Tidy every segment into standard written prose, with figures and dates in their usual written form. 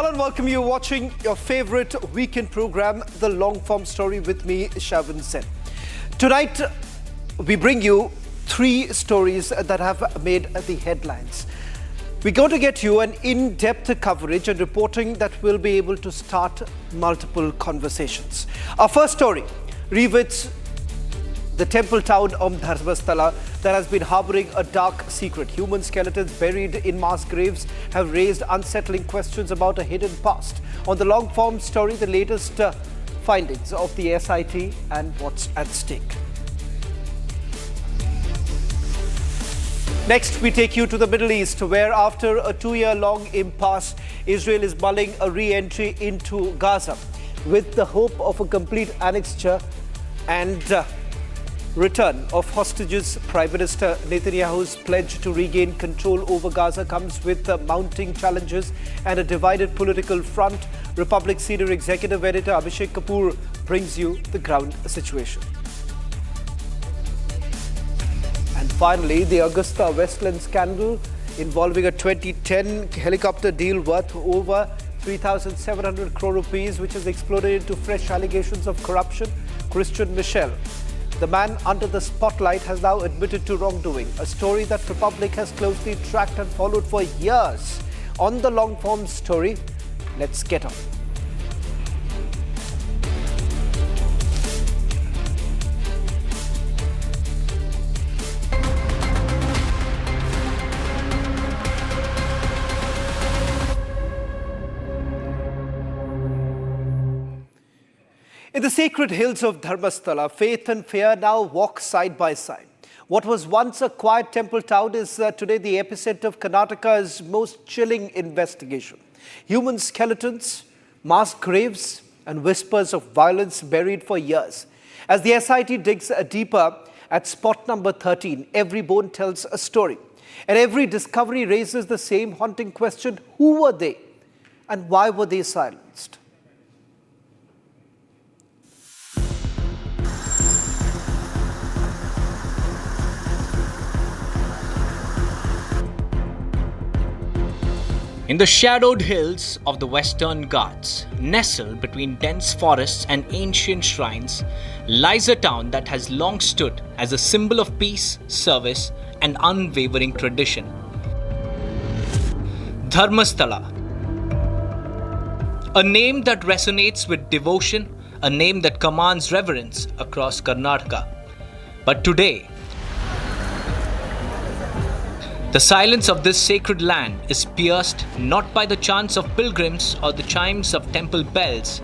Hello and welcome. You're watching your favorite weekend program, The LongForm Story, with me, Shavan Sen. Tonight, we bring you three stories that have made the headlines. We're going to get you an in-depth coverage and reporting that will be able to start multiple conversations. Our first story revisits the temple town of Dharmasthala that has been harboring a dark secret. Human skeletons buried in mass graves have raised unsettling questions about a hidden past. On the long-form story, the latest findings of the SIT and what's at stake. Next, we take you to the Middle East, where after a 2-year-long impasse, Israel is mulling a re-entry into Gaza with the hope of a complete annexure and return of hostages. Prime Minister Netanyahu's pledge to regain control over Gaza comes with mounting challenges and a divided political front. Republic Senior Executive Editor Abhishek Kapoor brings you the ground situation. And finally, the Agusta Westland scandal involving a 2010 helicopter deal worth over 3,700 crore rupees, which has exploded into fresh allegations of corruption. Christian Michel, the man under the spotlight, has now admitted to wrongdoing, a story that Republic has closely tracked and followed for years. On the long-form story, let's get on. In the sacred hills of Dharmasthala, faith and fear now walk side by side. What was once a quiet temple town is today the epicenter of Karnataka's most chilling investigation. Human skeletons, mass graves, and whispers of violence buried for years. As the SIT digs deeper at spot number 13, every bone tells a story. And every discovery raises the same haunting question: who were they? And why were they silenced? In the shadowed hills of the Western Ghats, nestled between dense forests and ancient shrines, lies a town that has long stood as a symbol of peace, service, and unwavering tradition. Dharmasthala. A name that resonates with devotion, a name that commands reverence across Karnataka. But today, the silence of this sacred land is pierced not by the chants of pilgrims or the chimes of temple bells,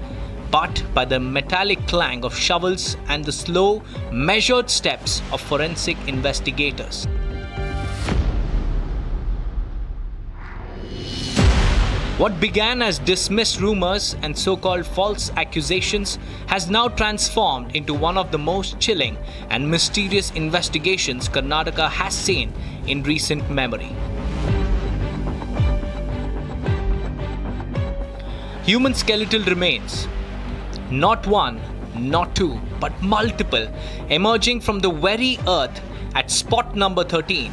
but by the metallic clang of shovels and the slow, measured steps of forensic investigators. What began as dismissed rumors and so-called false accusations has now transformed into one of the most chilling and mysterious investigations Karnataka has seen in recent memory. Human skeletal remains, not one, not two, but multiple, emerging from the very earth at spot number 13,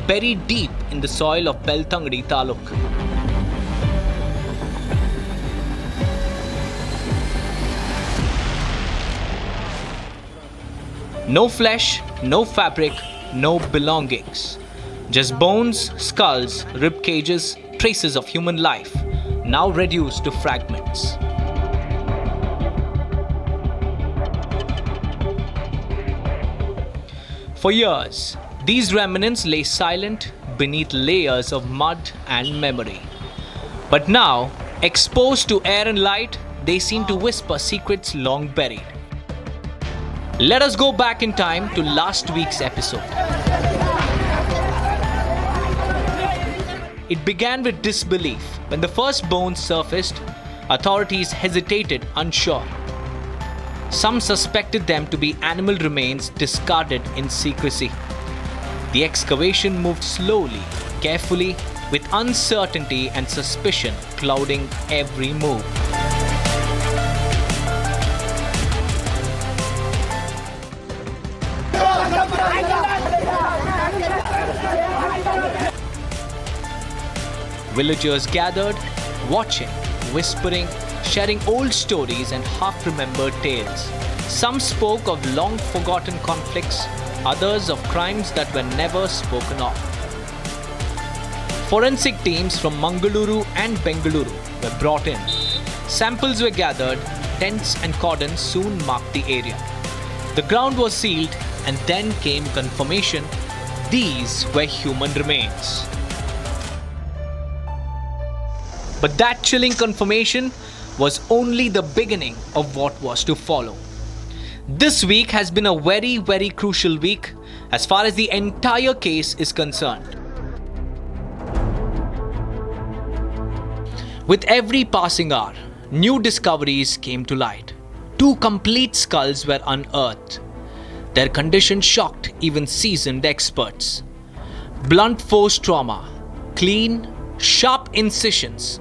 buried deep in the soil of Beltangadi Taluk. No flesh, no fabric, no belongings. Just bones, skulls, rib cages, traces of human life, now reduced to fragments. For years, these remnants lay silent beneath layers of mud and memory. But now, exposed to air and light, they seem to whisper secrets long buried. Let us go back in time to last week's episode. It began with disbelief. When the first bones surfaced, authorities hesitated, unsure. Some suspected them to be animal remains discarded in secrecy. The excavation moved slowly, carefully, with uncertainty and suspicion clouding every move. Villagers gathered, watching, whispering, sharing old stories and half-remembered tales. Some spoke of long-forgotten conflicts, others of crimes that were never spoken of. Forensic teams from Mangaluru and Bengaluru were brought in. Samples were gathered, tents and cordons soon marked the area. The ground was sealed, and then came confirmation these were human remains. But that chilling confirmation was only the beginning of what was to follow. This week has been a very, very crucial week as far as the entire case is concerned. With every passing hour, new discoveries came to light. 2 complete skulls were unearthed. Their condition shocked even seasoned experts. Blunt force trauma, clean, sharp incisions,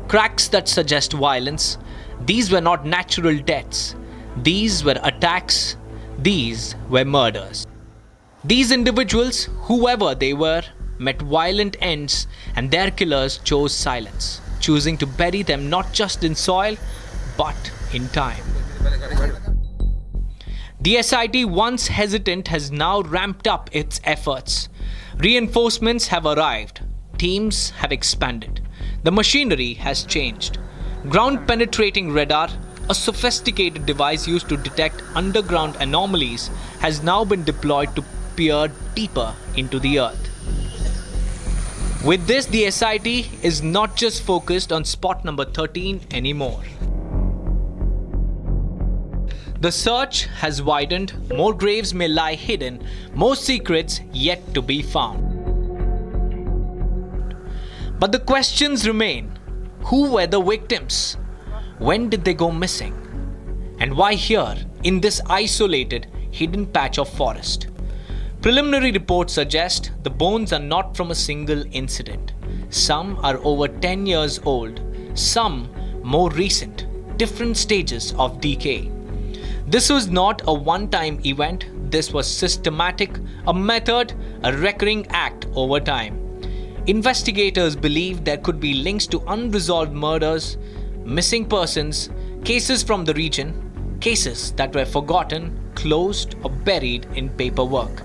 cracks that suggest violence. These were not natural deaths. These were attacks. These were murders. These individuals, whoever they were, met violent ends, and their killers chose silence, choosing to bury them not just in soil, but in time. The SIT, once hesitant, has now ramped up its efforts. Reinforcements have arrived. Teams have expanded. The machinery has changed. Ground-penetrating radar, a sophisticated device used to detect underground anomalies, has now been deployed to peer deeper into the earth. With this, the SIT is not just focused on spot number 13 anymore. The search has widened, more graves may lie hidden, more secrets yet to be found. But the questions remain. Who were the victims? When did they go missing? And why here, in this isolated, hidden patch of forest? Preliminary reports suggest the bones are not from a single incident. Some are over 10 years old, some more recent, different stages of decay. This was not a one-time event, this was systematic, a method, a recurring act over time. Investigators believe there could be links to unresolved murders, missing persons, cases from the region, cases that were forgotten, closed or buried in paperwork.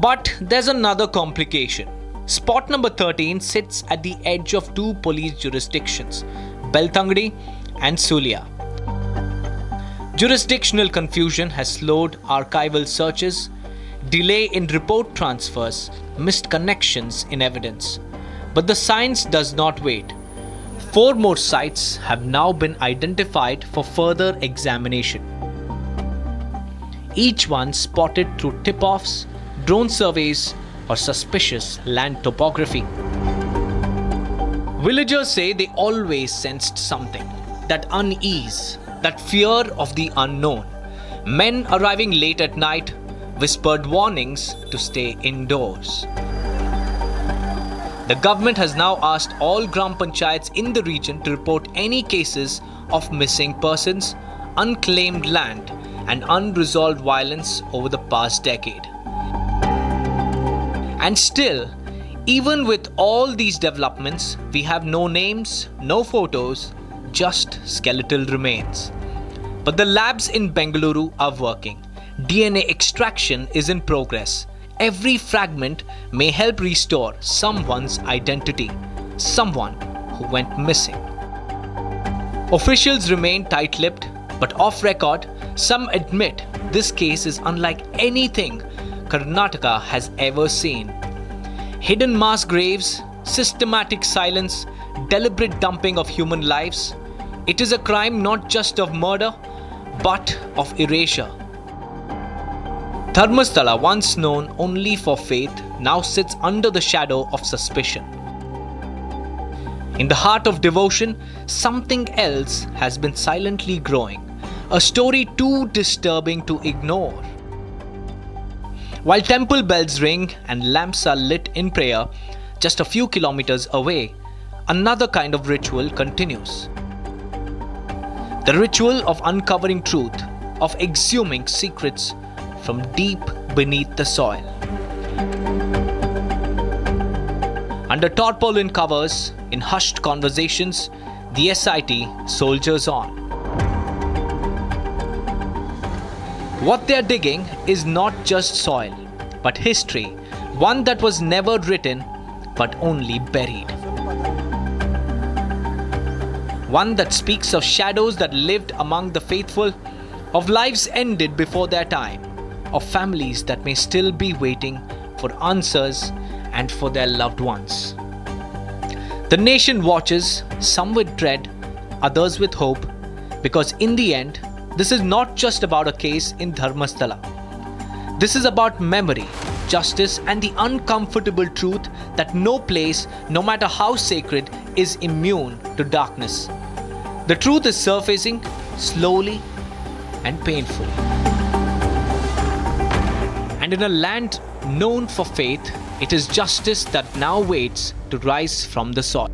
But there's another complication. Spot number 13 sits at the edge of 2 police jurisdictions, Beltangadi and Sulia. Jurisdictional confusion has slowed archival searches, delay in report transfers, missed connections in evidence. But the science does not wait. 4 more sites have now been identified for further examination. Each one spotted through tip-offs, drone surveys, or suspicious land topography. Villagers say they always sensed something, that unease, that fear of the unknown. Men arriving late at night whispered warnings to stay indoors. The government has now asked all Gram Panchayats in the region to report any cases of missing persons, unclaimed land, and unresolved violence over the past decade. And still, even with all these developments, we have no names, no photos, just skeletal remains. But the labs in Bengaluru are working. DNA extraction is in progress. Every fragment may help restore someone's identity, someone who went missing. Officials remain tight-lipped, but off record, some admit this case is unlike anything Karnataka has ever seen. Hidden mass graves, systematic silence, deliberate dumping of human lives. It is a crime not just of murder, but of erasure. Dharmasthala, once known only for faith, now sits under the shadow of suspicion. In the heart of devotion, something else has been silently growing, a story too disturbing to ignore. While temple bells ring and lamps are lit in prayer, just a few kilometers away, another kind of ritual continues. The ritual of uncovering truth, of exhuming secrets from deep beneath the soil. Under tarpaulin covers, in hushed conversations, the SIT soldiers on. What they are digging is not just soil, but history, one that was never written, but only buried. One that speaks of shadows that lived among the faithful, of lives ended before their time, of families that may still be waiting for answers and for their loved ones. The nation watches, some with dread, others with hope, because in the end, this is not just about a case in Dharmasthala. This is about memory, justice, and the uncomfortable truth that no place, no matter how sacred, is immune to darkness. The truth is surfacing slowly and painfully. And in a land known for faith, it is justice that now waits to rise from the soil.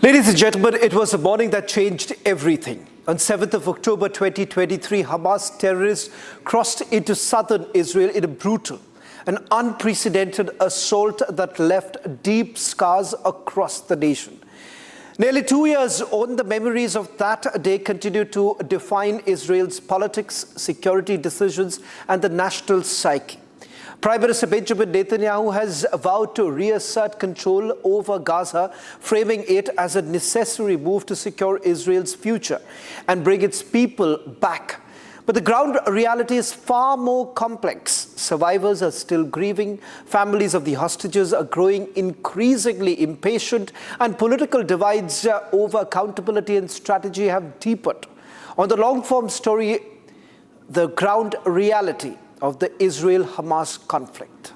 Ladies and gentlemen, it was a morning that changed everything. On 7th of October 2023, Hamas terrorists crossed into southern Israel in a brutal and unprecedented assault that left deep scars across the nation. Nearly 2 years on, the memories of that day continue to define Israel's politics, security decisions, and the national psyche. Prime Minister Benjamin Netanyahu has vowed to reassert control over Gaza, framing it as a necessary move to secure Israel's future and bring its people back. But the ground reality is far more complex. Survivors are still grieving, families of the hostages are growing increasingly impatient, and political divides over accountability and strategy have deepened. On the long-form story, the ground reality of the Israel-Hamas conflict.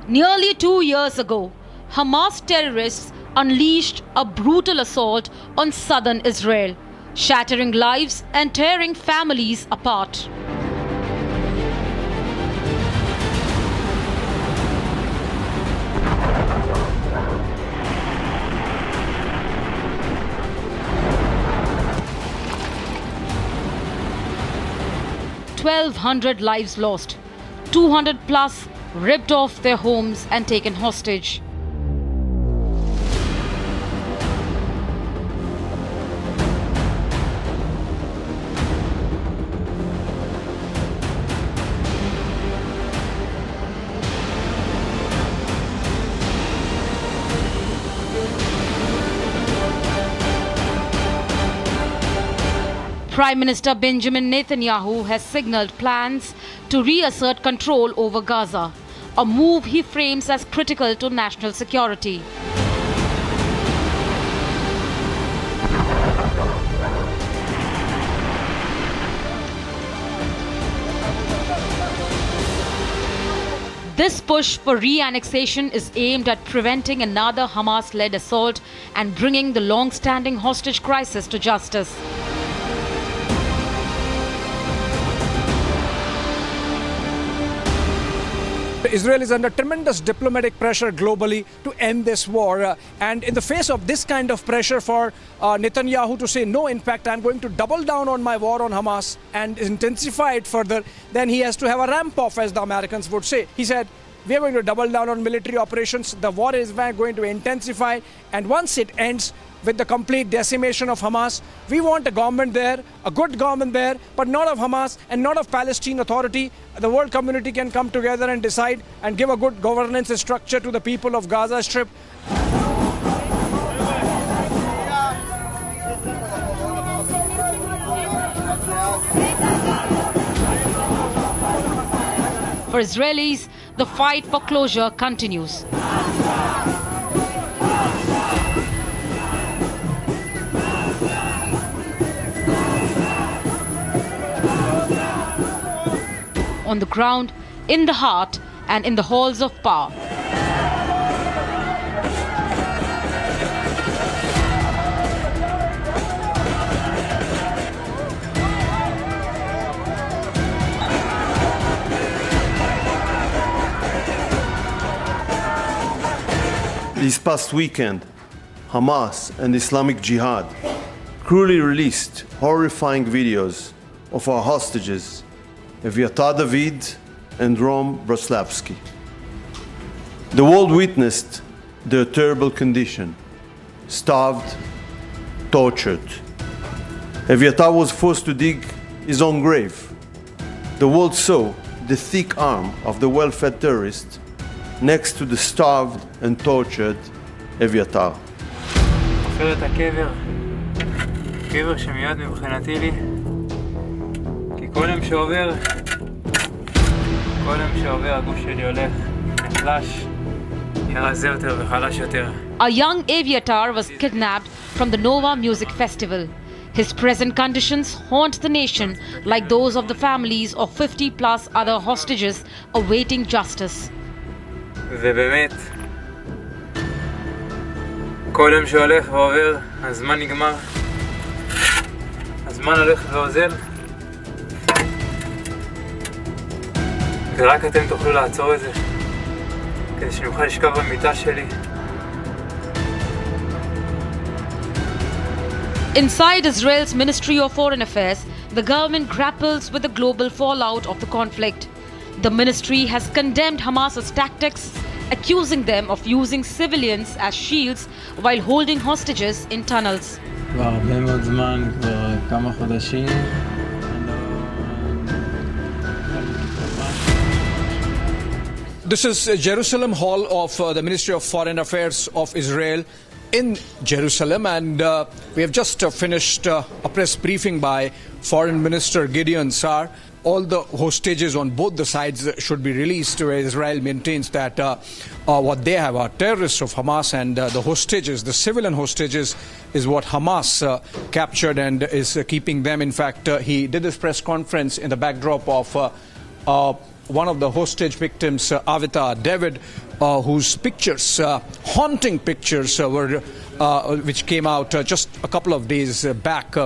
Nearly 2 years ago, Hamas terrorists unleashed a brutal assault on southern Israel, shattering lives and tearing families apart. "1,200 lives lost, 200 plus ripped off their homes and taken hostage." Prime Minister Benjamin Netanyahu has signaled plans to reassert control over Gaza, a move he frames as critical to national security. This push for re-annexation is aimed at preventing another Hamas-led assault and bringing the long-standing hostage crisis to justice. Israel is under tremendous diplomatic pressure globally to end this war. And in the face of this kind of pressure for Netanyahu to say, no, in fact, I'm going to double down on my war on Hamas and intensify it further, then he has to have a ramp off, as the Americans would say. He said, we are going to double down on military operations. The war is going to intensify. And once it ends with the complete decimation of Hamas, we want a government there, a good government there, but not of Hamas and not of Palestine Authority. The world community can come together and decide and give a good governance structure to the people of Gaza Strip. For Israelis, the fight for closure continues. On the ground, in the heart, and in the halls of power. This past weekend, Hamas and Islamic Jihad cruelly released horrifying videos of our hostages, Eviatar David and Rom Broslavsky. The world witnessed their terrible condition, starved, tortured. Eviatar was forced to dig his own grave. The world saw the thick arm of the well-fed terrorist next to the starved and tortured Eviatar. חופר את הקבר, קבר שמיד מבחינתי לי, כי כל יום שעובר הגוף שלי הולך, נחלש, נהיה רזה יותר וחלש יותר. A young Aviatar was kidnapped from the Nova Music Festival. His present conditions haunt the nation like those of the families of 50 plus other hostages awaiting justice. ובאמת, כל יום שהולך ועובר, הזמן נגמר, הזמן הולך ואוזל, ורק אתם תוכלו לעצור את זה, כדי שנוכל לשכב במיטה שלי. Inside Israel's Ministry of Foreign Affairs, the government grapples with the global fallout of the conflict. The ministry has condemned Hamas's tactics, accusing them of using civilians as shields while holding hostages in tunnels. כבר הרבה מאוד זמן, כבר כמה חודשים. This is Jerusalem Hall of the Ministry of Foreign Affairs of Israel in Jerusalem, and we have just finished a press briefing by Foreign Minister Gideon Sa'ar. All the hostages on both the sides should be released, where Israel maintains that what they have are terrorists of Hamas, and the hostages, the civilian hostages, is what Hamas captured and is keeping them. In fact, he did this press conference in the backdrop of one of the hostage victims, Avitar David, whose pictures, haunting pictures, which came out just a couple of days back.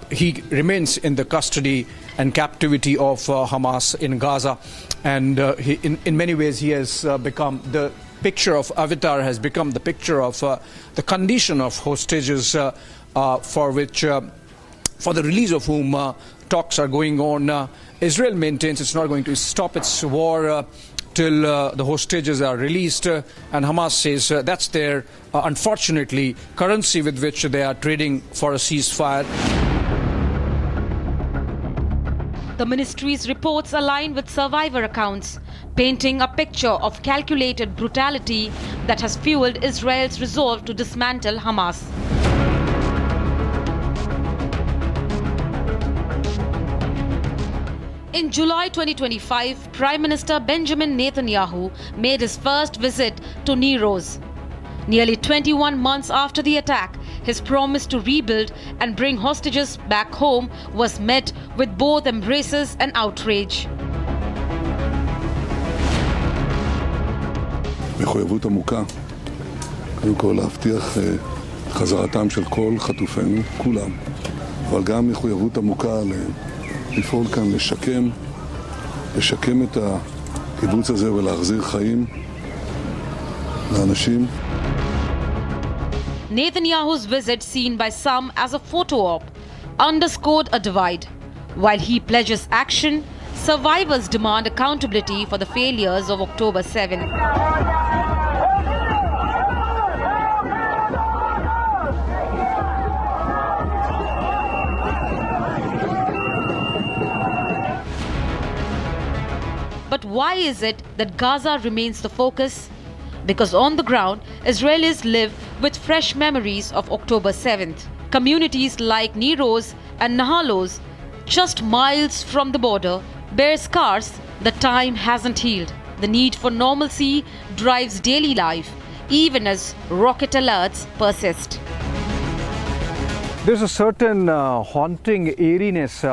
He remains in the custody and captivity of Hamas in Gaza, and in many ways he has become the picture of Avitar has become the picture of the condition of hostages for the release of whom talks are going on. Israel maintains it's not going to stop its war till the hostages are released, and Hamas says that's their, unfortunately, currency with which they are trading for a ceasefire. The ministry's reports align with survivor accounts, painting a picture of calculated brutality that has fueled Israel's resolve to dismantle Hamas. In July 2025, Prime Minister Benjamin Netanyahu made his first visit to Niroz. Nearly 21 months after the attack, his promise to rebuild and bring hostages back home was met with both embraces and outrage. מחויבות עמוקה, קודם כל להבטיח חזרתם של כל חטופינו, כולם, אבל גם מחויבות עמוקה לפעול כאן, לשקם את הקיבוץ הזה ולהחזיר חיים לאנשים. Netanyahu's visit, seen by some as a photo op, underscored a divide. While he pledges action, survivors demand accountability for the failures of October 7. But why is it that Gaza remains the focus? Because on the ground, Israelis live with fresh memories of October 7th. Communities like Niroz and Nahalos, just miles from the border, bear scars that time hasn't healed. The need for normalcy drives daily life, even as rocket alerts persist. There's a certain haunting eeriness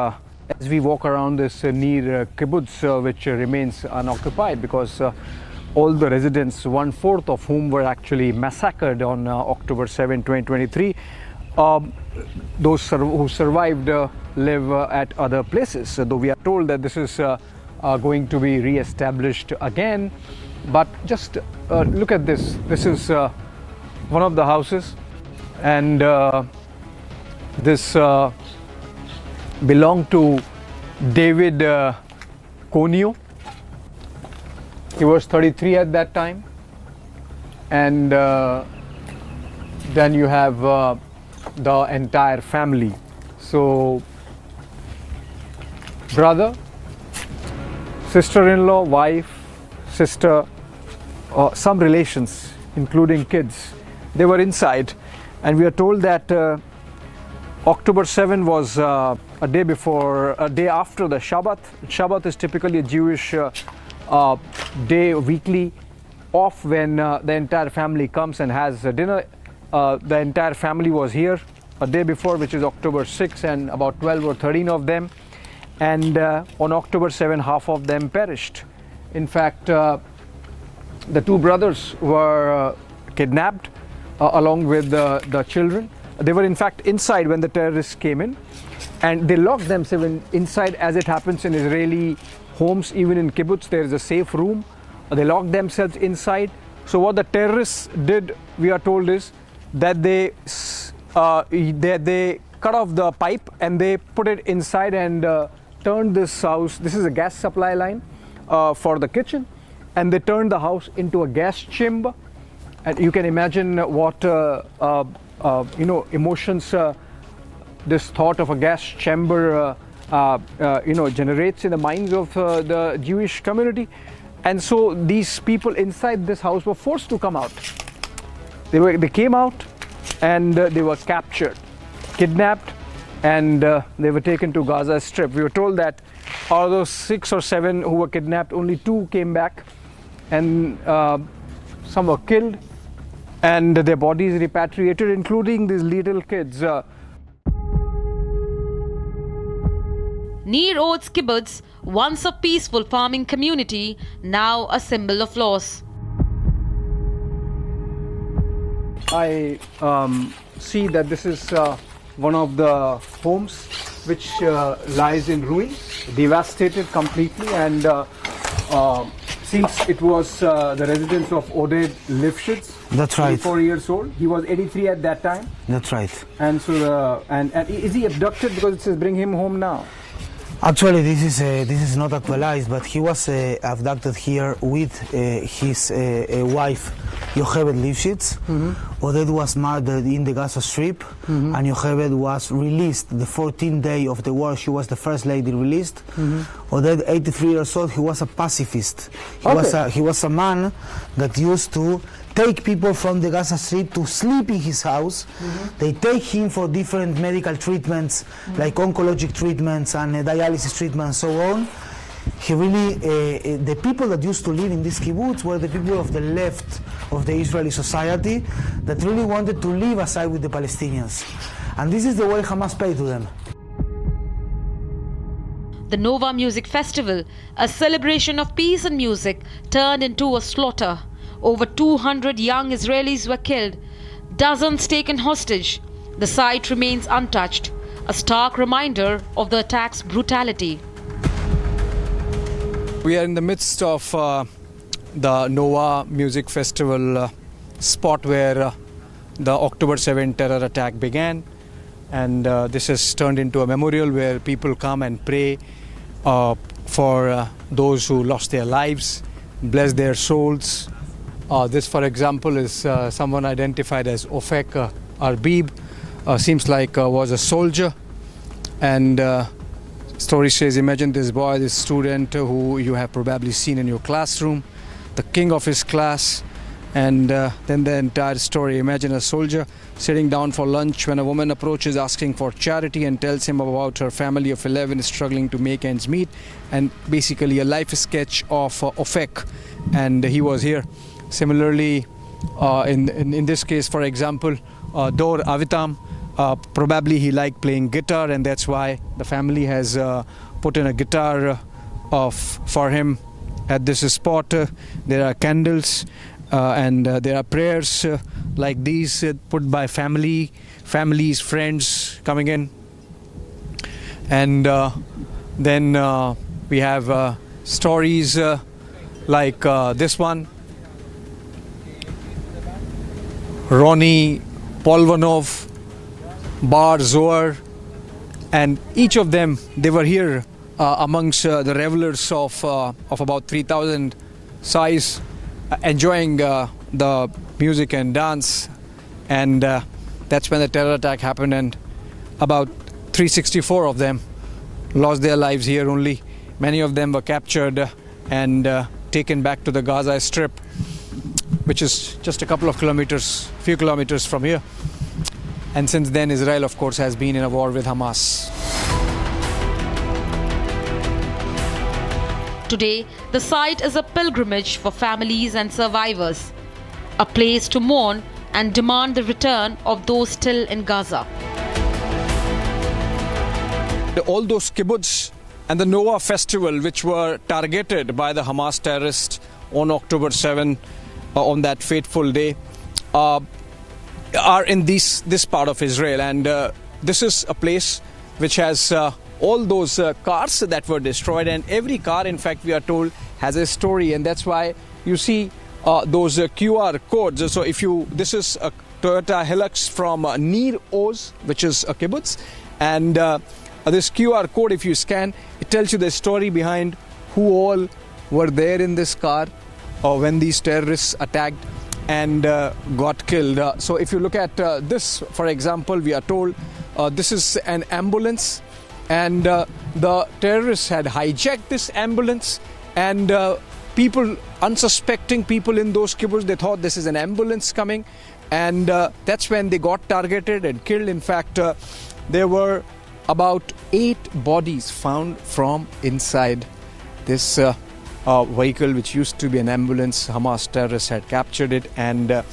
as we walk around this near kibbutz, which remains unoccupied because all the residents, 1/4 of whom were actually massacred on October 7, 2023. Those who survived live at other places, though we are told that this is going to be re-established again. But just look at this. This is one of the houses, and this belonged to David Konio. He was 33 at that time. And then you have the entire family. So, brother, sister-in-law, wife, sister, some relations, including kids, they were inside. And we are told that October 7 was a day after the Shabbat. Shabbat is typically a Jewish day, weekly off, when the entire family comes and has dinner. The entire family was here a day before, which is October 6, and about 12 or 13 of them. And on October 7, half of them perished. In fact, the two brothers were kidnapped along with the children. They were in fact inside when the terrorists came in, and they locked themselves inside, as it happens in Israeli homes. Even in kibbutz, there is a safe room. They locked themselves inside. So what the terrorists did, we are told, is that they cut off the pipe and they put it inside and turned this house. This is a gas supply line for the kitchen, and they turned the house into a gas chamber. And you can imagine what emotions this thought of a gas chamber generates in the minds of the Jewish community. And so these people inside this house were forced to come out. They came out, and they were captured, kidnapped, and they were taken to Gaza Strip. We were told that out of those 6 or 7 who were kidnapped, only 2 came back, and some were killed, and their bodies repatriated, including these little kids. Nir Oz kibbutz, once a peaceful farming community, now a symbol of loss. I see that this is one of the homes which lies in ruins, devastated completely, and seems it was the residence of Oded Lifshitz. That's right. 24 years old. He was 83 at that time. That's right. And so, and is he abducted, because it says bring him home now? Actually, this is not actualized, but he was abducted here with his wife, Yocheved Lifshitz. Oded was murdered in the Gaza Strip, and Yocheved was released the 14th day of the war. She was the first lady released. Oded, 83 years old, he was a pacifist. He was a man that used to take people from the Gaza Strip to sleep in his house. They take him for different medical treatments, like oncologic treatments and dialysis treatments and so on. He really, the people that used to live in this kibbutz were the people of the left of the Israeli society that really wanted to live aside with the Palestinians. And this is the way Hamas paid to them. The Nova Music Festival, a celebration of peace and music, turned into a slaughter. Over 200 young Israelis were killed, dozens taken hostage. The site remains untouched, a stark reminder of the attack's brutality. We are in the midst of the Nova Music Festival spot where the October 7 terror attack began, and this has turned into a memorial where people come and pray for those who lost their lives, bless their souls. This, for example, is someone identified as Ofek Arbib, seems like was a soldier, and story says, imagine this boy, this student who you have probably seen in your classroom, the king of his class. And then the entire story. Imagine a soldier sitting down for lunch when a woman approaches asking for charity and tells him about her family of 11 struggling to make ends meet, and basically a life sketch of Ofek, and he was here. Similarly, in this case, for example, Dor Avitam, probably he liked playing guitar, and that's why the family has put in a guitar for him at this spot. There are candles. And there are prayers like these put by families, friends coming in. And then we have stories like this one. Ronnie, Polvanov, Bar Zohar, and each of them, they were here amongst the revelers of about 3,000 size, enjoying the music and dance, and that's when the terror attack happened, and about 364 of them lost their lives here only. Many of them were captured and taken back to the Gaza Strip, which is just a few kilometers from here. And since then, Israel, of course, has been in a war with Hamas. Today, the site is a pilgrimage for families and survivors, a place to mourn and demand the return of those still in Gaza. All those kibbutz and the Nova festival, which were targeted by the Hamas terrorists on October 7, on that fateful day, are in this part of Israel. And this is a place which has all those cars that were destroyed, and every car, in fact, we are told, has a story, and that's why you see those QR codes. So this is a Toyota Hilux from Nir Oz, which is a kibbutz, and this QR code, if you scan, it tells you the story behind who all were there in this car when these terrorists attacked and got killed. So if you look at this, for example, we are told this is an ambulance, and the terrorists had hijacked this ambulance, and people, unsuspecting people in those kibbutz, they thought this is an ambulance coming, and that's when they got targeted and killed. In fact, there were about 8 bodies found from inside this vehicle, which used to be an ambulance. Hamas terrorists had captured it, and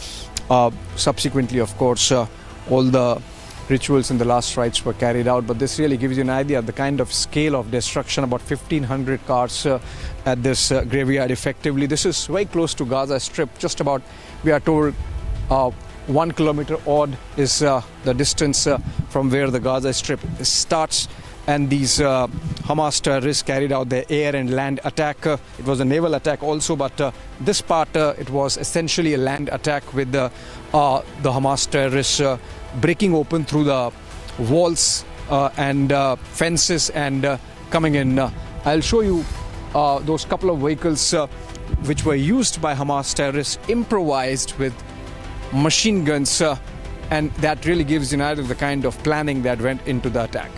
subsequently, of course, all the rituals and the last rites were carried out. But this really gives you an idea of the kind of scale of destruction. About 1,500 cars at this graveyard effectively. This is very close to Gaza Strip, just about, we are told, 1 kilometer odd is the distance from where the Gaza Strip starts. And these Hamas terrorists carried out their air and land attack. It was a naval attack also, but this part, it was essentially a land attack with the Hamas terrorists breaking open through the walls and fences and coming in. I'll show you those couple of vehicles which were used by Hamas terrorists, improvised with machine guns, and that really gives you an idea of the kind of planning that went into the attack.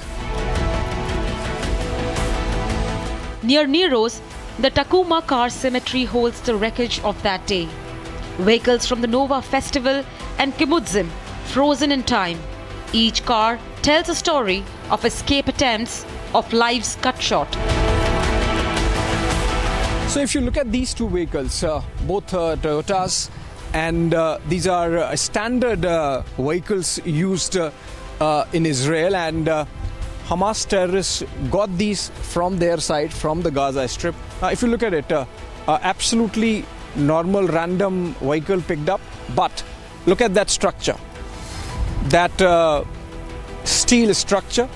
Near Nero's, the Takuma car cemetery holds the wreckage of that day. Vehicles from the Nova festival and kibbutzim frozen in time. Each car tells a story of escape attempts, of lives cut short. So if you look at these two vehicles, both Toyotas, and these are standard vehicles used in Israel, and Hamas terrorists got these from their side, from the Gaza Strip. If you look at it, absolutely normal random vehicle picked up, but look at that structure, that steel structure,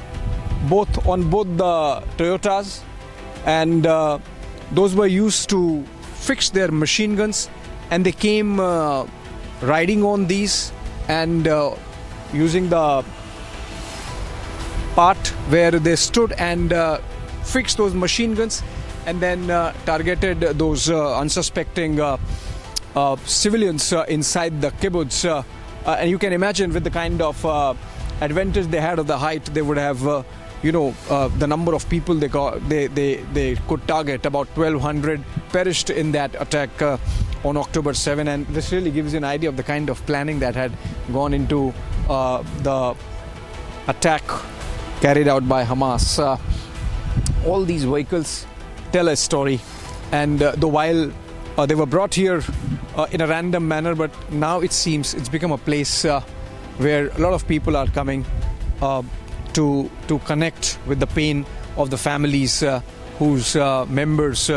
on both the Toyotas, and those were used to fix their machine guns, and they came riding on these and using the part where they stood and fixed those machine guns, and then targeted those unsuspecting civilians inside the kibbutz. And you can imagine, with the kind of advantage they had of the height, they would have the number of people they could target. About 1,200 perished in that attack on October 7, and this really gives you an idea of the kind of planning that had gone into the attack carried out by Hamas. All these vehicles tell a story, and while they were brought here in a random manner, but now it seems it's become a place where a lot of people are coming to connect with the pain of the families whose members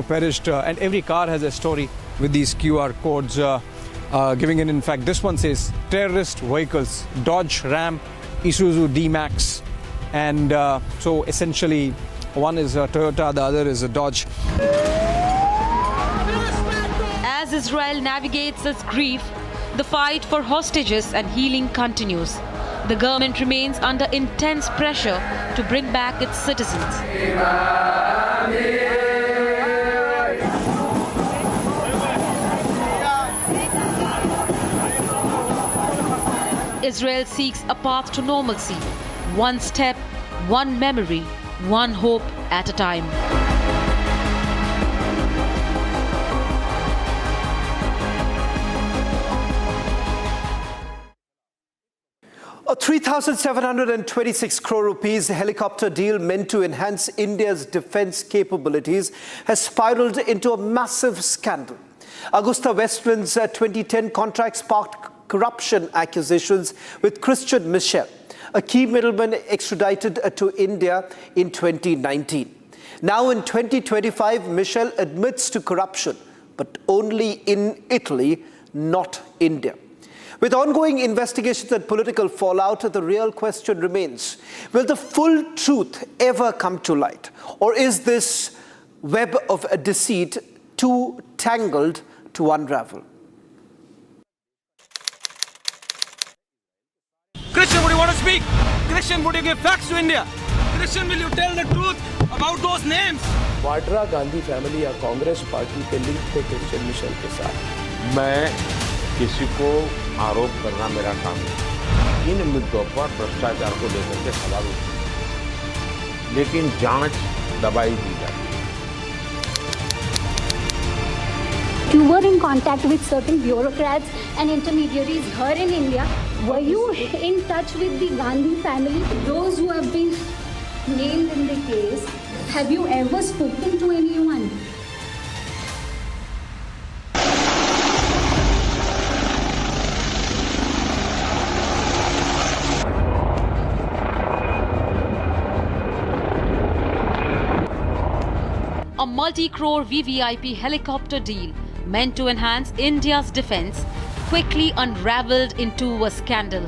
perished. And every car has a story with these QR codes giving it. In fact, this one says terrorist vehicles, Dodge, Ram, Isuzu D-Max, and so essentially one is a Toyota, the other is a Dodge. As Israel navigates its grief, the fight for hostages and healing continues. The government remains under intense pressure to bring back its citizens. Israel seeks a path to normalcy, one step, one memory, one hope at a time. A 3,726 crore rupees helicopter deal meant to enhance India's defense capabilities has spiraled into a massive scandal. Agusta Westland's 2010 contract sparked corruption accusations with Christian Michel, a key middleman extradited to India in 2019. Now in 2025, Michel admits to corruption, but only in Italy, not India. With ongoing investigations and political fallout, the real question remains, will the full truth ever come to light? Or is this web of deceit too tangled to unravel? Christian, would you want to speak? Christian, would you give facts to India? Christian, will you tell the truth about those names? Vadra Gandhi family या Congress party के link थे Christian Michel के साथ। मैं किसी को आरोप करना मेरा काम नहीं। इन मुद्दों पर भ्रष्टाचार को लेकर के सवाल उठे, लेकिन जांच दबाई दी जाती है। You were in contact with certain bureaucrats and intermediaries here in India. Were you in touch with the Gandhi family? Those who have been named in the case, have you ever spoken to anyone? A multi-crore VVIP helicopter deal meant to enhance India's defense quickly unraveled into a scandal.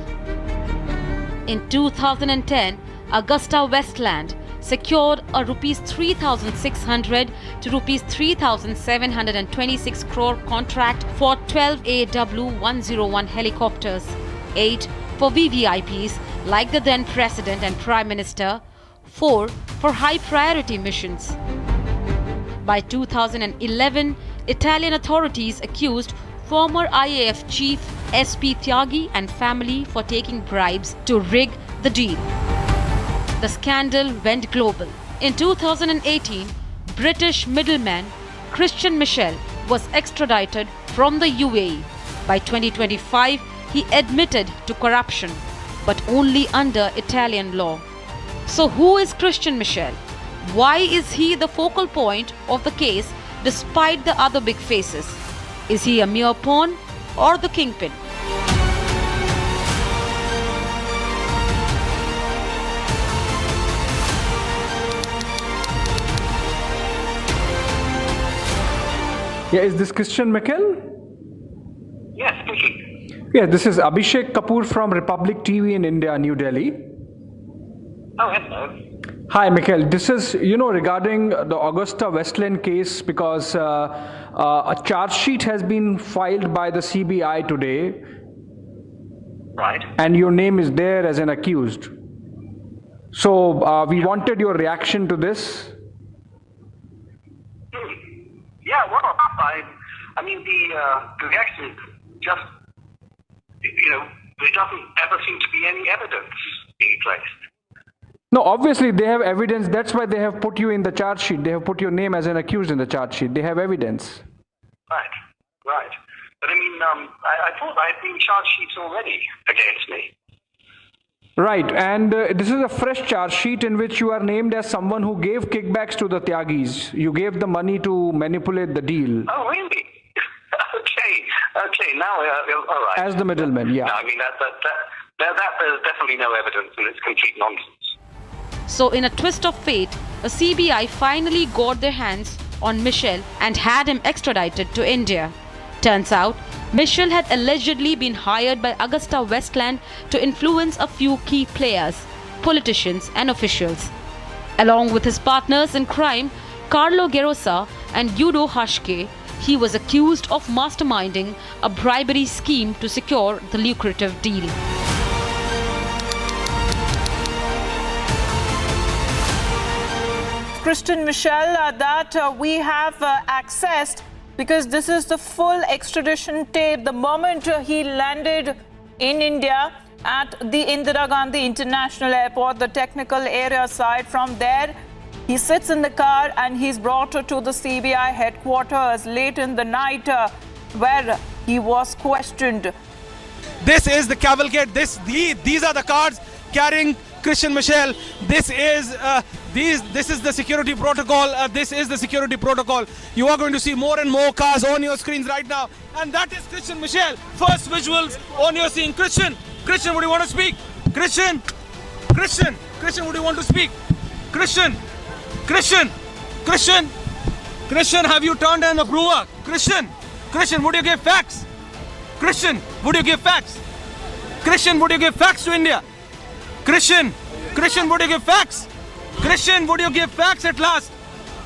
In 2010, Agusta Westland secured a Rs 3,600 to Rs 3,726 crore contract for 12 AW101 helicopters, 8 for VVIPs like the then President and Prime Minister, 4 for high-priority missions. By 2011, Italian authorities accused former IAF chief SP Tyagi and family for taking bribes to rig the deal. The scandal went global. In 2018, British middleman Christian Michel was extradited from the UAE. By 2025, he admitted to corruption, but only under Italian law. So who is Christian Michel? Why is he the focal point of the case despite the other big faces? Is he a mere pawn or the kingpin? Yeah, is this Christian Michel? Yes, speaking. Yeah, this is Abhishek Kapoor from Republic TV in India, New Delhi. Oh, hello. Hi, Michael. This is, regarding the Agusta Westland case, because a charge sheet has been filed by the CBI today. Right. And your name is there as an accused. So we wanted your reaction to this. Yeah, well, I mean, the reaction just, there doesn't ever seem to be any evidence being placed. No, obviously they have evidence. That's why they have put you in the charge sheet. They have put your name as an accused in the charge sheet. They have evidence. Right. But I mean, I thought I had been charge sheets already against me. Right, and this is a fresh charge sheet in which you are named as someone who gave kickbacks to the Tyagis. You gave the money to manipulate the deal. Oh, really? Okay, now, all right. As the middleman, yeah. No, I mean, there's definitely no evidence, and it's complete nonsense. So, in a twist of fate, a CBI finally got their hands on Michel and had him extradited to India. Turns out, Michel had allegedly been hired by Agusta Westland to influence a few key players, politicians and officials. Along with his partners in crime, Carlo Gerosa and Udo Hashke, he was accused of masterminding a bribery scheme to secure the lucrative deal. Christian Michel, that we have accessed, because this is the full extradition tape. The moment he landed in India at the Indira Gandhi International Airport, the technical area side, from there he sits in the car and he's brought to the CBI headquarters late in the night, where he was questioned. This is the cavalcade. These are the cars carrying Christian Michel. This is the security protocol. This is the security protocol. You are going to see more and more cars on your screens right now. And that is Christian Michel. First visuals on your screen. Christian, would you want to speak? Christian, would you want to speak? Christian, have you turned an approver? Christian, would you give facts? Christian, would you give facts? Christian, would you give facts to India? Christian, would you give facts? Christian, would you give facts at last?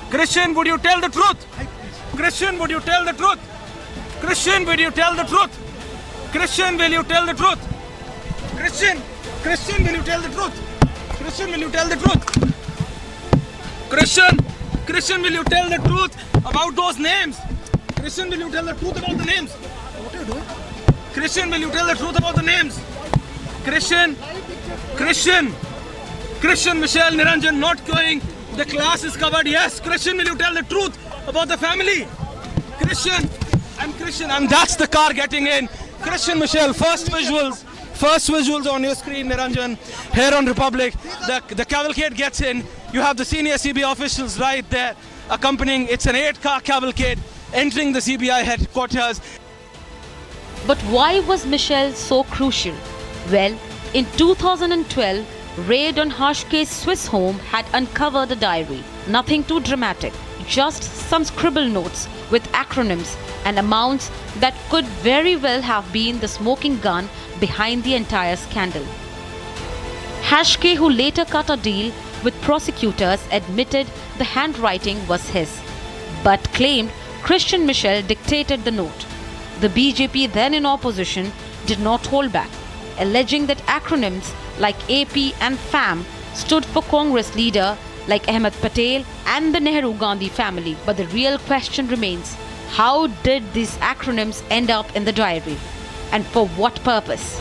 Christian, would you tell the truth? Christian, would you tell the truth? Christian, will you tell the truth? Christian, will you tell the truth? Christian, will you tell the truth? Christian, will you tell the truth? Christian, will you tell the truth about those names? Christian, will you tell the truth about the names? What are you doing? Christian, will you tell the truth about the names? Christian, Michel, Niranjan not going. The class is covered. Yes, Christian, will you tell the truth about the family? Christian, and that's the car getting in. Christian Michel, first visuals on your screen, Niranjan, here on Republic. The cavalcade gets in. You have the senior CBI officials right there accompanying. It's an 8-car cavalcade entering the CBI headquarters. But why was Michel so crucial? Well, in 2012, raid on Hashke's Swiss home had uncovered a diary. Nothing too dramatic, just some scribble notes with acronyms and amounts that could very well have been the smoking gun behind the entire scandal. Hashke, who later cut a deal with prosecutors, admitted the handwriting was his, but claimed Christian Michel dictated the note. The BJP, then in opposition, did not hold back, alleging that acronyms like AP and FAM stood for Congress leader like Ahmed Patel and the Nehru-Gandhi family. But the real question remains, how did these acronyms end up in the diary? And for what purpose?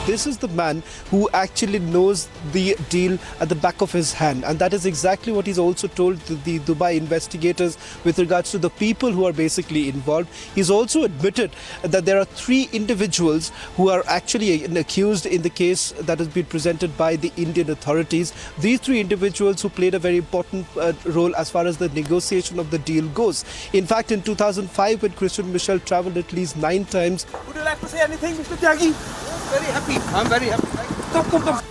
This is the man who actually knows the deal at the back of his hand, and that is exactly what he's also told the Dubai investigators with regards to the people who are basically involved. He's also admitted that there are 3 individuals who are actually accused in the case that has been presented by the Indian authorities. These 3 individuals who played a very important role as far as the negotiation of the deal goes. In fact, in 2005, when Christian Michel traveled at least 9 times. Would you like to say anything, Mr. Tyagi? Very happy. I'm very happy. Come.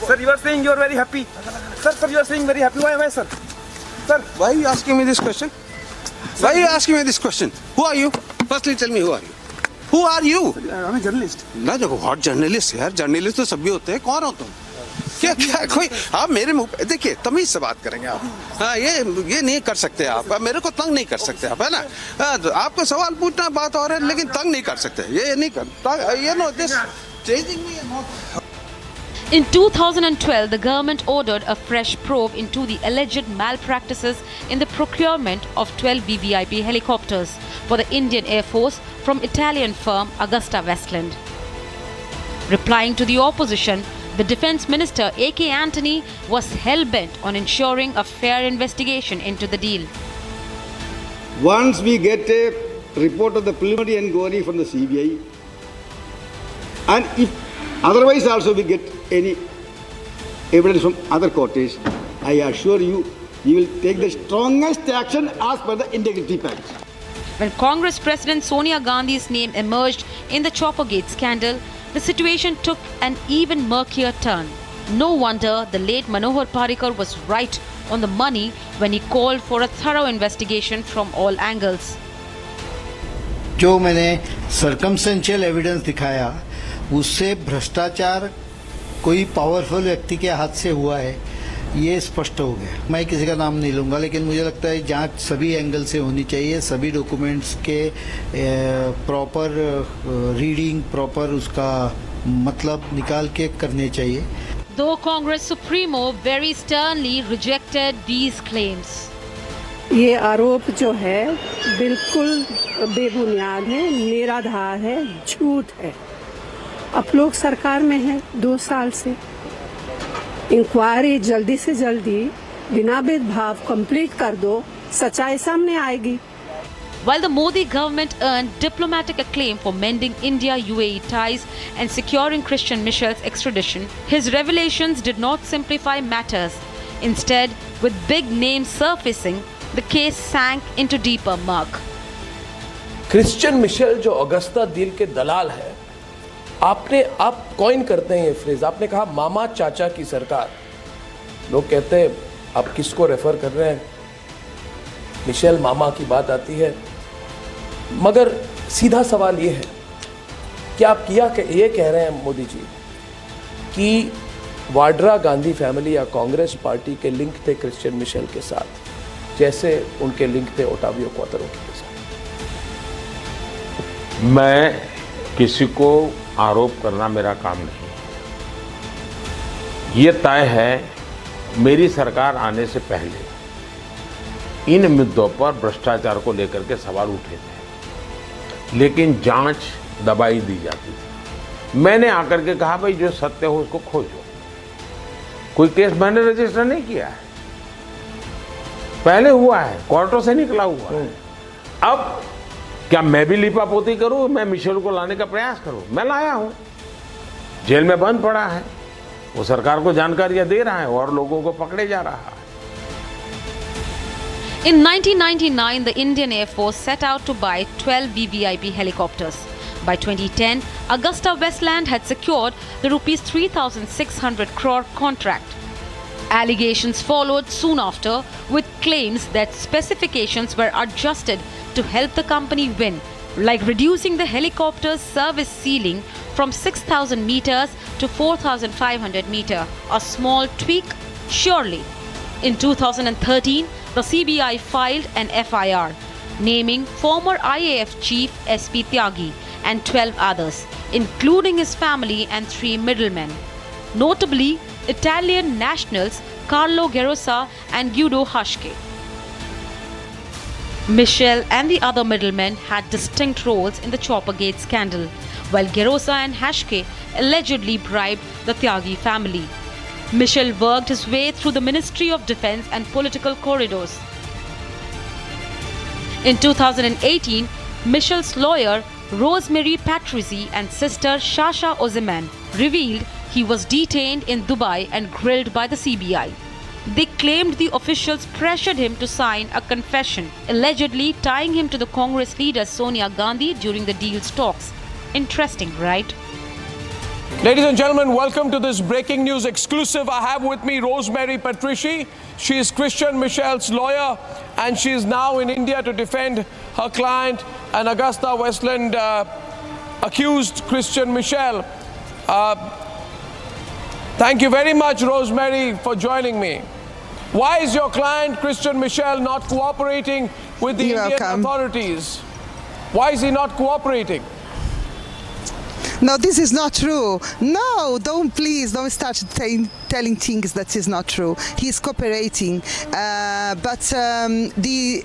Sir, you are saying you are very happy. Sir, you are saying very happy. Why am I, sir? Sir, why are you asking me this question? Why are you asking me this question? Who are you? Firstly, tell me who are you? Who are you? I'm a journalist. ना देखो, what journalist यार? Journalist तो सभी होते हैं. कौन हो तुम? क्या कोई आप मेरे मुंह पे देखिए तमीज से बात करेंगे आप. हाँ ये नहीं कर सकते आप. मेरे को तंग नहीं कर सकते आप, है ना? आपको सवाल पूछना बात और है, लेकिन तंग नहीं कर सकते. ये नहीं कर. You know this changing me and not. In 2012, the government ordered a fresh probe into the alleged malpractices in the procurement of 12 VVIP helicopters for the Indian Air Force from Italian firm Agusta Westland. Replying to the opposition, the Defence Minister A.K. Antony was hell-bent on ensuring a fair investigation into the deal. Once we get a report of the preliminary inquiry from the CBI, and if otherwise also we get any evidence from other quarters, I assure you, we will take the strongest action as per the Integrity Pact. When Congress President Sonia Gandhi's name emerged in the Choppergate scandal, the situation took an even murkier turn. No wonder the late Manohar Parrikar was right on the money when he called for a thorough investigation from all angles. जो मैंने circumstantial evidence दिखाया उससे भ्रष्टाचार कोई powerful व्यक्ति के हाथ से हुआ है ये स्पष्ट हो गया. मैं किसी का नाम नहीं लूँगा, लेकिन मुझे लगता है जांच सभी एंगल से होनी चाहिए. सभी डॉक्यूमेंट्स के प्रॉपर रीडिंग, प्रॉपर उसका मतलब निकाल के करने चाहिए. Though Congress Supremo very sternly rejected these claims. ये आरोप जो है बिल्कुल बेबुनियाद है, निराधार है, झूठ है. आप लोग सरकार में हैं 2 साल से. इंक्वायरी जल्दी से जल्दी बिना भेदभाव कंप्लीट कर दो, सच्चाई सामने आएगी. While the Modi government earned diplomatic acclaim for mending India-UAE ties and securing Christian Michel's extradition, his revelations did not simplify matters. Instead, with big names surfacing, the case sank into deeper murk. Christian Michel जो Agusta deal के दलाल है, आप coin करते हैं ये phrase. आपने कहा मामा चाचा की सरकार. लोग कहते हैं आप किसको रेफर कर रहे हैं? मिशेल मामा की बात आती है. मगर सीधा सवाल ये है कि आप ये कह रहे हैं मोदी जी कि वाड्रा गांधी फैमिली या कांग्रेस पार्टी के लिंक थे क्रिश्चियन मिशेल के साथ, जैसे उनके लिंक थे ओटावियो क्वातरो के साथ. मैं किसी को आरोप करना मेरा काम नहीं. ये तय है मेरी सरकार आने से पहले इन मुद्दों पर भ्रष्टाचार को लेकर के सवाल उठे थे, लेकिन जांच दबाई दी जाती थी. मैंने आकर के कहा भाई जो सत्य हो उसको खोजो. कोई केस मैंने रजिस्टर नहीं किया है, पहले हुआ है, कोर्टों से निकला हुआ है. अब क्या मैं भी लिपापोती करूं? मैं मिशेल को लाने का प्रयास करूं? मैं लाया हूं, जेल में बंद पड़ा है, वो सरकार को जानकारियां दे रहा है और लोगों को पकड़े जा रहा है. In 1999, the Indian Air Force set out to buy 12 VVIP helicopters. By 2010, Agusta Westland had secured the rupees 3,600 crore contract. Allegations followed soon after, with claims that specifications were adjusted to help the company win, like reducing the helicopter's service ceiling from 6,000 meters to 4,500 meters, a small tweak, surely. In 2013, the CBI filed an FIR, naming former IAF chief SP Tyagi and 12 others, including his family and 3 middlemen, notably Italian nationals Carlo Gerosa and Guido Hashke. Michel and the other middlemen had distinct roles in the Choppergate scandal, while Gerosa and Hashke allegedly bribed the Tyagi family. Michel worked his way through the Ministry of Defense and political corridors. In 2018, Michel's lawyer Rosemary Patrizzi and sister Shasha Ozeman revealed he was detained in Dubai and grilled by the CBI. They claimed the officials pressured him to sign a confession, allegedly tying him to the Congress leader Sonia Gandhi during the deal's talks. Interesting, right? Ladies and gentlemen, welcome to this breaking news exclusive. I have with me Rosemary Patrici. She is Christian Michel's lawyer, and she is now in India to defend her client, an Agusta Westland accused Christian Michel. Thank you very much, Rosemary, for joining me. Why is your client, Christian Michel, not cooperating with the Indian authorities? Why is he not cooperating? No, this is not true. No, please don't start telling things that is not true. He's cooperating, but the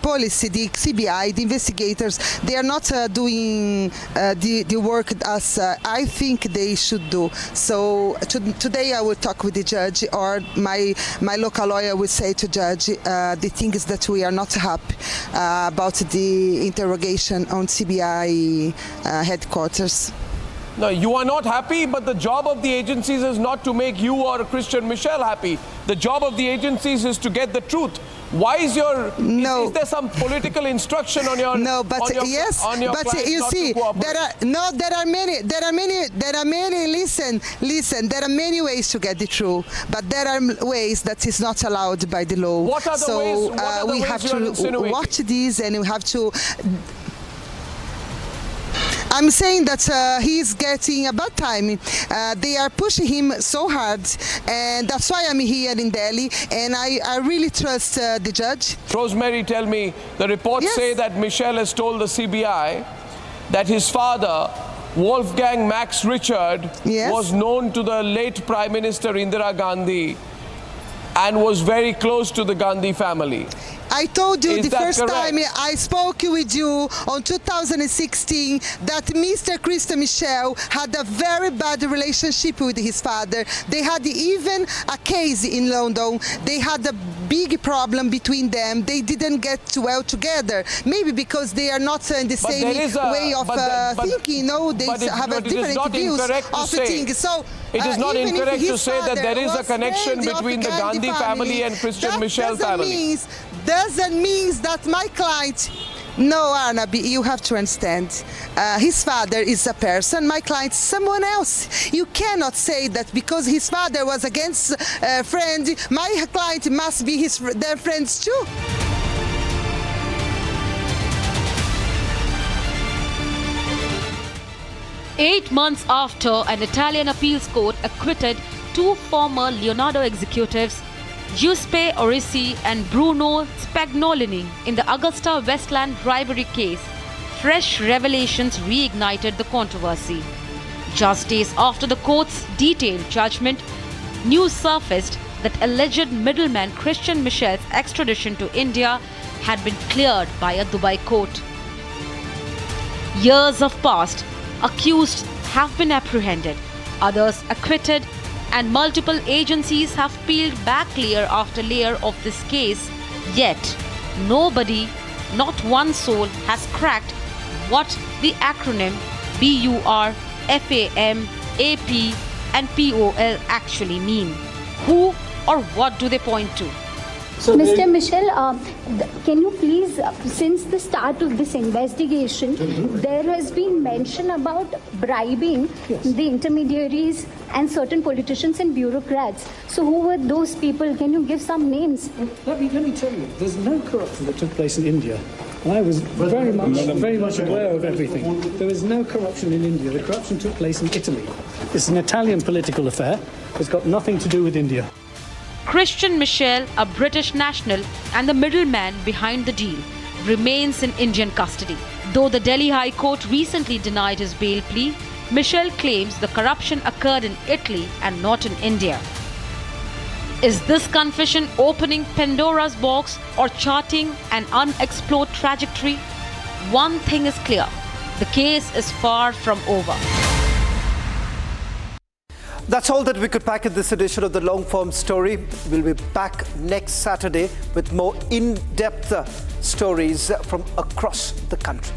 policy, the CBI, the investigators, they are not doing the work as I think they should do. So today I will talk with the judge, or my local lawyer will say to judge the things that we are not happy about the interrogation on CBI headquarters. No, you are not happy, but the job of the agencies is not to make you or Christian Michel happy. The job of the agencies is to get the truth. Why is your is there some political instruction on your yes, but you see there are many many ways to get the truth, but there are ways that is not allowed by the law. What are the ways? We have to watch these, and we have to. I'm saying that he's getting a bad time. They are pushing him so hard, and that's why I'm here in Delhi, and I really trust the judge. Rosemary, tell me, the reports say that Michel has told the CBI that his father, Wolfgang Max Richard, was known to the late Prime Minister Indira Gandhi and was very close to the Gandhi family. I told you the first time I spoke with you on 2016 that Mr. Christian Michel had a very bad relationship with his father. They had even a case in London. They had a big problem between them. They didn't get well together. Maybe because they are not in the same way of thinking. No, they have a different views of things. So it is not incorrect to say that there is a connection between the Gandhi family and Christian Michel family. Doesn't mean that my client. No, Arnabi, you have to understand. His father is a person, my client is someone else. You cannot say that because his father was against a friend, my client must be their friends too. Eight months after an Italian appeals court acquitted two former Leonardo executives, Giuseppe Orisi and Bruno Spagnolini, in the Agusta Westland bribery case, fresh revelations reignited the controversy. Just days after the court's detailed judgment, news surfaced that alleged middleman Christian Michel's extradition to India had been cleared by a Dubai court. Years have passed, accused have been apprehended, others acquitted, and multiple agencies have peeled back layer after layer of this case, yet nobody, not one soul, has cracked what the acronym BUR, FAM, AP and POL actually mean. Who or what do they point to? So Mr. Michel, can you please, since the start of this investigation, there has been mention about bribing the intermediaries and certain politicians and bureaucrats. So who were those people? Can you give some names? Let me tell you, there's no corruption that took place in India. And I was very much aware of everything. There was no corruption in India. The corruption took place in Italy. It's an Italian political affair. It's got nothing to do with India. Christian Michel, a British national and the middleman behind the deal, remains in Indian custody. Though the Delhi High Court recently denied his bail plea, Michel claims the corruption occurred in Italy and not in India. Is this confession opening Pandora's box or charting an unexplored trajectory? One thing is clear, the case is far from over. That's all that we could pack in this edition of the Long-Form Story. We'll be back next Saturday with more in-depth stories from across the country.